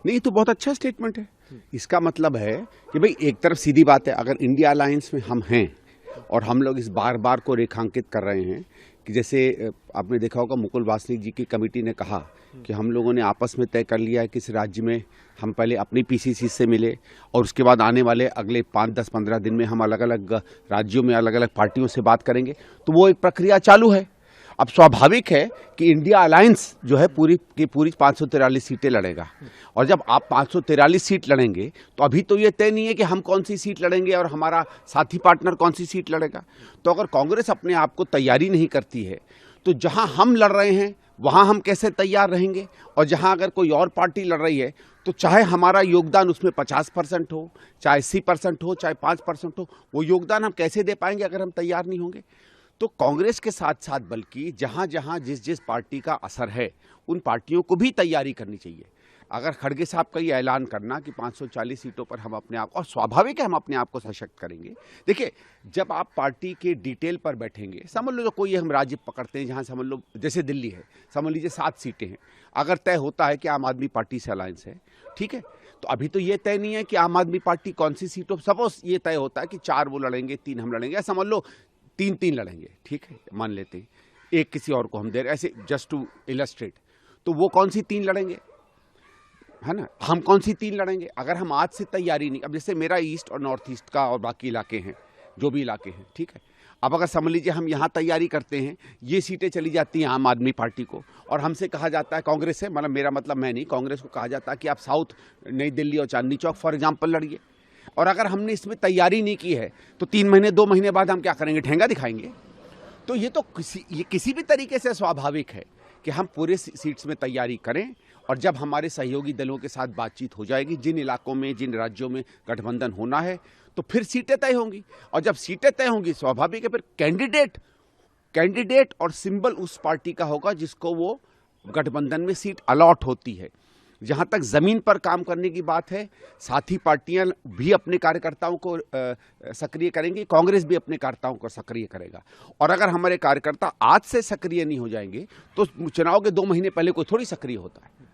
नहीं, ये तो बहुत अच्छा स्टेटमेंट है। इसका मतलब है कि भाई एक तरफ सीधी बात है, अगर इंडिया अलायंस में हम हैं और हम लोग इस बार बार को रेखांकित कर रहे हैं कि जैसे आपने देखा होगा मुकुल वासनिक जी की कमेटी ने कहा कि हम लोगों ने आपस में तय कर लिया है कि इस राज्य में हम पहले अपनी पीसीसी से मिले और उसके बाद आने वाले अगले 5, 10, 15 दिन में हम अलग अलग राज्यों में अलग अलग पार्टियों से बात करेंगे। तो वो एक प्रक्रिया चालू है। अब स्वाभाविक है कि इंडिया अलायंस जो है पूरी की पूरी 543 सीटें लड़ेगा, और जब आप 543 सीट लड़ेंगे तो अभी तो ये तय नहीं है कि हम कौन सी सीट लड़ेंगे और हमारा साथी पार्टनर कौन सी सीट लड़ेगा। तो अगर कांग्रेस अपने आप को तैयारी नहीं करती है तो जहां हम लड़ रहे हैं वहां हम कैसे तैयार रहेंगे, और जहां अगर कोई और पार्टी लड़ रही है तो चाहे हमारा योगदान उसमें 50% हो, चाहे 80% हो, चाहे 5% हो, वो योगदान हम कैसे दे पाएंगे अगर हम तैयार नहीं होंगे। तो कांग्रेस के साथ साथ बल्कि जहां जहां जिस जिस पार्टी का असर है उन पार्टियों को भी तैयारी करनी चाहिए। अगर खड़गे साहब का ये ऐलान करना कि 540 सीटों पर हम अपने आप, और स्वाभाविक है हम अपने आप को सशक्त करेंगे। देखिए, जब आप पार्टी के डिटेल पर बैठेंगे, समझ लो जो कोई हम राज्य पकड़ते हैं जहां समझ लो जैसे दिल्ली है, समझ लीजिए 7 सीटें हैं, अगर तय होता है कि आम आदमी पार्टी से अलायंस है, ठीक है, तो अभी तो ये तय नहीं है कि आम आदमी पार्टी कौन सी सीटों, सपोज ये तय होता है कि 4 वो लड़ेंगे, 3 हम लड़ेंगे, या समझ लो 3-3 लड़ेंगे, ठीक है, मान लेते हैं, एक किसी और को हम दे रहे, ऐसे जस्ट टू इलस्ट्रेट। तो वो कौन सी 3 लड़ेंगे, है ना, हम कौन सी 3 लड़ेंगे अगर हम आज से तैयारी नहीं। अब जैसे मेरा ईस्ट और नॉर्थ ईस्ट का और बाकी इलाके हैं, जो भी इलाके हैं, ठीक है, अब अगर समझ लीजिए हम यहाँ तैयारी करते हैं, ये सीटें चली जाती हैं आम आदमी पार्टी को, और हमसे कहा जाता है, कांग्रेस से, मतलब मेरा मतलब मैं नहीं, कांग्रेस को कहा जाता है कि आप साउथ नई दिल्ली और चांदनी चौक फॉर एग्जाम्पल लड़िए, और अगर हमने इसमें तैयारी नहीं की है तो 3 महीने 2 महीने बाद हम क्या करेंगे, ठेंगा दिखाएंगे। तो ये तो किसी भी तरीके से स्वाभाविक है कि हम पूरे सीट्स में तैयारी करें, और जब हमारे सहयोगी दलों के साथ बातचीत हो जाएगी, जिन इलाकों में जिन राज्यों में गठबंधन होना है, तो फिर सीटें तय होंगी, और जब सीटें तय होंगी स्वाभाविक है फिर कैंडिडेट और सिंबल उस पार्टी का होगा जिसको वो गठबंधन में सीट अलॉट होती है। जहां तक जमीन पर काम करने की बात है, साथी पार्टियां भी अपने कार्यकर्ताओं को सक्रिय करेंगी, कांग्रेस भी अपने कार्यकर्ताओं को सक्रिय करेगा, और अगर हमारे कार्यकर्ता आज से सक्रिय नहीं हो जाएंगे तो चुनाव के 2 महीने पहले कोई थोड़ी सक्रिय होता है।